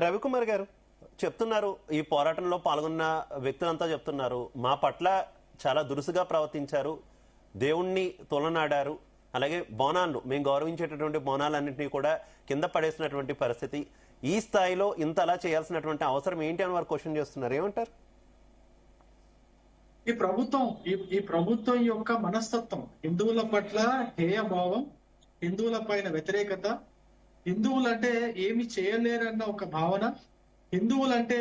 రవికుమార్ గారు చెప్తున్నారు, ఈ పోరాటంలో పాల్గొన్న వ్యక్తులంతా చెప్తున్నారు, మా పట్ల చాలా దురుసుగా ప్రవర్తించారు, దేవుణ్ణి తొలనాడారు, అలాగే బోనాలు మేము గౌరవించేటటువంటి బోనాలన్నింటినీ కూడా కింద పడేసినటువంటి పరిస్థితి. ఈ స్థాయిలో ఇంత అలా చేయాల్సినటువంటి అవసరం ఏంటి అని వారు క్వశ్చన్ చేస్తున్నారు. ఏమంటారు? ఈ ప్రభుత్వం యొక్క మనస్తత్వం హిందువుల పట్ల హేయభావం, హిందువుల పైన వ్యతిరేకత, హిందువులంటే ఏమి చేయలేరన్న ఒక భావన, హిందువులంటే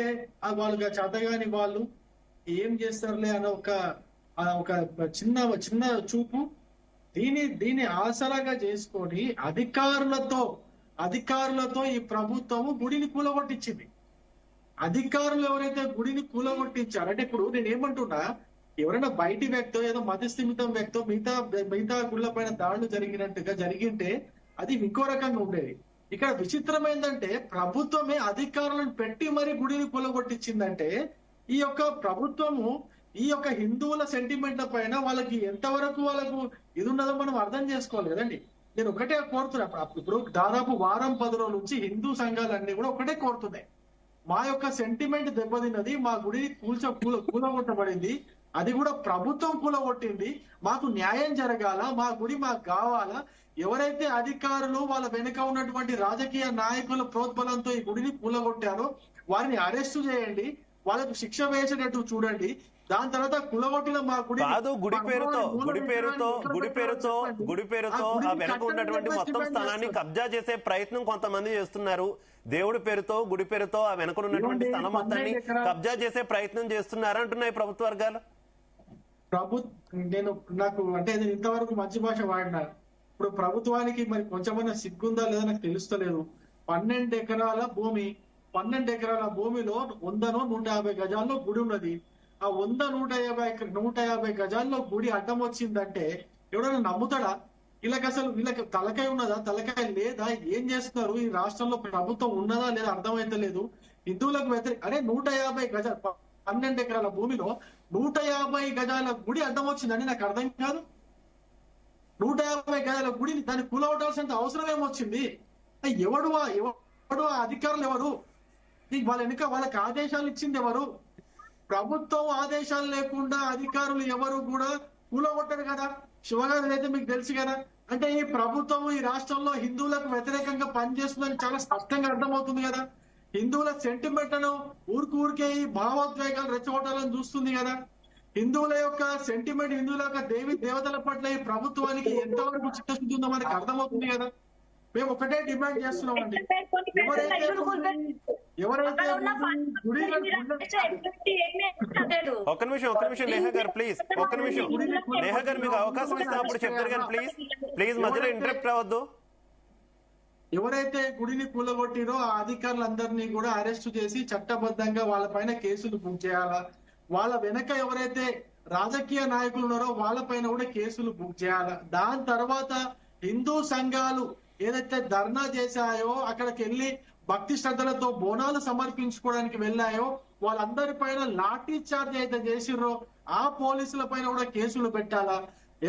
వాళ్ళుగా చేతగాని వాళ్ళు ఏం చేస్తారులే అన్న ఒక చిన్న చిన్న చూపు, దీని ఆసరాగా చేసుకొని అధికారులతో ఈ ప్రభుత్వము గుడిని కూలగొట్టించింది. అధికారులు ఎవరైతే గుడిని కూలగొట్టించారు అంటే, ఇప్పుడు నేను ఏమంటున్నా, ఎవరైనా బయటి వ్యక్తో ఏదో మతస్థిమితం వ్యక్తో మిగతా గుళ్ళ పైన దాడులు జరిగింటే అది ఇంకో రకంగా ఉండేది. ఇక్కడ విచిత్రం ఏంటంటే, ప్రభుత్వమే అధికారులను పెట్టి మరి గుడిని కూలగొట్టించిందంటే, ఈ యొక్క ప్రభుత్వము ఈ యొక్క హిందువుల సెంటిమెంట్ల పైన వాళ్ళకి ఎంతవరకు వాళ్ళకు ఇది ఉన్నదో మనం అర్థం చేసుకోవాలి కదండి. నేను ఒకటే కోరుతున్నా, ఇప్పుడు దాదాపు వారం 10 రోజుల నుంచి హిందూ సంఘాలన్నీ కూడా ఒకటే కోరుతున్నాయి, మా యొక్క సెంటిమెంట్ దెబ్బతిన్నది, మా గుడి కూలగొట్టబడింది, అది కూడా ప్రభుత్వం కూలగొట్టింది, మాకు న్యాయం జరగాల, మా గుడి మాకు కావాలా, ఎవరైతే అధికారులు వాళ్ళ వెనుక ఉన్నటువంటి రాజకీయ నాయకుల ప్రోద్బలంతో ఈ గుడిని కూలగొట్టారో వారిని అరెస్టు చేయండి, వాళ్ళకు శిక్ష వేసేటట్టు చూడండి. దాని తర్వాత కూలగొట్టిన మా గుడి కాదు, గుడి పేరుతో ఆ వెనక ఉన్నటువంటి మొత్తం స్థలాన్ని కబ్జా చేసే ప్రయత్నం కొంతమంది చేస్తున్నారు. దేవుడి పేరుతో, గుడి పేరుతో ఆ వెనక ఉన్నటువంటి స్థలం మొత్తాన్ని కబ్జా చేసే ప్రయత్నం చేస్తున్నారు అంటున్నాయి ప్రభుత్వ వర్గాలు. నాకు అంటే ఇంతవరకు మంచి భాష వాడినా, ఇప్పుడు ప్రభుత్వానికి మరి కొంచెమైనా సిగ్గుందా లేదా నాకు తెలుస్తలేదు. 12 ఎకరాల భూమి, 12 ఎకరాల భూమిలో 100-150 గజాల్లో గుడి ఉన్నది. ఆ 100-150 గజాల్లో గుడి అడ్డం వచ్చిందంటే ఎవడైనా నమ్ముతాడా? వీళ్ళకి తలకాయ ఉన్నదా, తలకాయ లేదా, ఏం చేస్తున్నారు? ఈ రాష్ట్రంలో ప్రభుత్వం ఉన్నదా లేదా అర్థమైతలేదు. హిందువులకు అరే 150 గజాలు 12 ఎకరాల భూమిలో 150 గజాల గుడి అడ్డం వచ్చిందని నాకు అర్థం కాదు. 150 గజాల గుడిని దాన్ని కూలగొట్టాల్సినంత అవసరం ఏమొచ్చింది? ఎవడు ఆ అధికారులు ఎవరు? వాళ్ళ వెనుక వాళ్ళకి ఆదేశాలు ఇచ్చింది ఎవరు? ప్రభుత్వం ఆదేశాలు లేకుండా అధికారులు ఎవరు కూడా కూలగొట్టరు కదా. శివగారు అయితే మీకు తెలుసు కదా. అంటే ఈ ప్రభుత్వం ఈ రాష్ట్రంలో హిందువులకు వ్యతిరేకంగా పనిచేస్తుందని చాలా స్పష్టంగా అర్థమవుతుంది కదా. హిందువుల సెంటిమెంట్లను ఊరికే ఈ భావోద్వేగాలు రెచ్చగొట్టాలని చూస్తుంది కదా. హిందువుల యొక్క సెంటిమెంట్, హిందువుల యొక్క దేవతల పట్ల ఈ ప్రభుత్వానికి ఎంతవరకు చిత్తశుద్ధి ఉందో మనకి అర్థమవుతుంది కదా. మేము ఒకటే డిమాండ్ చేస్తున్నామండి, ఒక్క నిమిషం నేహా గారు ప్లీజ్, ఒక్క నిమిషం నేహా గారు, మీకు అవకాశం ఇచ్చినప్పుడు చెప్తారు కానీ ప్లీజ్ మధ్యలో ఇంటరప్ట్ అవ్వద్దు. ఎవరైతే గుడిని కూలగొట్టిరో ఆ అధికారులందరినీ కూడా అరెస్టు చేసి చట్టబద్ధంగా వాళ్ళ పైన కేసులు బుక్ చేయాలా. వాళ్ళ వెనక ఎవరైతే రాజకీయ నాయకులు ఉన్నారో వాళ్ళ పైన కూడా కేసులు బుక్ చేయాలా. దాని తర్వాత హిందూ సంఘాలు ఏదైతే ధర్నా చేశాయో, అక్కడికి వెళ్ళి భక్తి శ్రద్ధలతో బోనాలు సమర్పించుకోవడానికి వెళ్ళాయో వాళ్ళందరి పైన లాఠీ చార్జ్ అయితే చేసిర్రో ఆ పోలీసుల పైన కూడా కేసులు పెట్టాలా.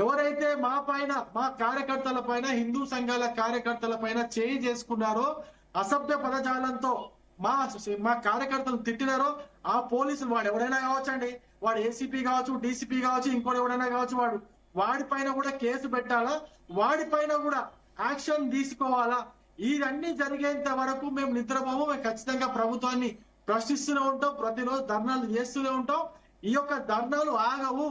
ఎవరైతే మా కార్యకర్తల పైన, హిందూ సంఘాల కార్యకర్తల పైన చేయి చేసుకున్నారో, అసభ్య పదజాలంతో మా కార్యకర్తలు తిట్టినారో ఆ పోలీసులు, వాడు ఎవరైనా కావచ్చండి, వాడు ఏసీపీ కావచ్చు, డీసీపీ కావచ్చు, ఇంకోటి ఎవరైనా కావచ్చు, వాడి పైన కూడా కేసు పెట్టాలా, వాడి పైన కూడా యాక్షన్ తీసుకోవాలా. ఇవన్నీ జరిగేంత వరకు మేము నిద్రపోము. మేము ఖచ్చితంగా ప్రభుత్వాన్ని ప్రశ్నిస్తూనే ఉంటాం, ప్రతిరోజు ధర్నాలు చేస్తూనే ఉంటాం. ఈ యొక్క ధర్నాలు ఆగవు,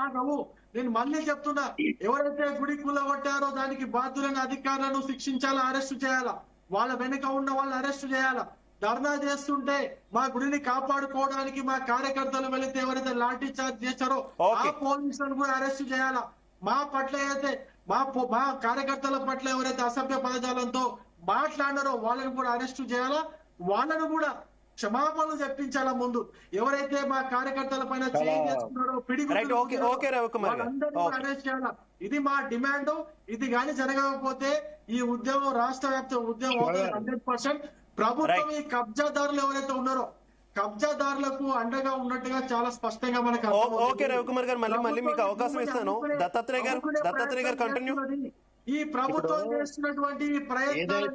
ఆగవు. నేను మళ్ళీ చెప్తున్నా, ఎవరైతే గుడి కూలగొట్టారో దానికి బాధ్యులైన అధికారులను శిక్షించాలా, అరెస్టు చేయాలా, వాళ్ళ వెనుక ఉన్న వాళ్ళని అరెస్టు చేయాలా. ధర్నా చేస్తుంటే మా గుడిని కాపాడుకోవడానికి మా కార్యకర్తలు వెళితే ఎవరైతే లాఠీ చార్జ్ చేశారో ఆ పోలీసులను కూడా అరెస్టు చేయాలా. మా పట్ల అయితే మా కార్యకర్తల పట్ల ఎవరైతే అసభ్య పదజాలంతో మాట్లాడారో వాళ్ళని కూడా అరెస్టు చేయాలా. వాళ్ళను కూడా క్షమాపణలు చెప్పించాలా. ముందు ఎవరైతే మా కార్యకర్తల పైన చేంజ్ చేస్తున్నారో అరెస్ట్ చేయాలా. ఇది మా డిమాండ్. ఇది కానీ జరగకపోతే ఈ ఉద్యమం రాష్ట్ర వ్యాప్త ఉద్యమం 100%. ప్రభుత్వం ఈ కబ్జాదారులు ఎవరైతే ఉన్నారో కబ్జాదారులకు అండగా ఉన్నట్టుగా చాలా స్పష్టంగా మనకు. ఓకే రవికుమార్ గారు, మళ్ళీ మీకు అవకాశం ఇస్తాను. దత్తాత్రేయ గారు కంటిన్యూ. ఈ ప్రభుత్వం చేస్తున్నటువంటి ప్రయత్నాలు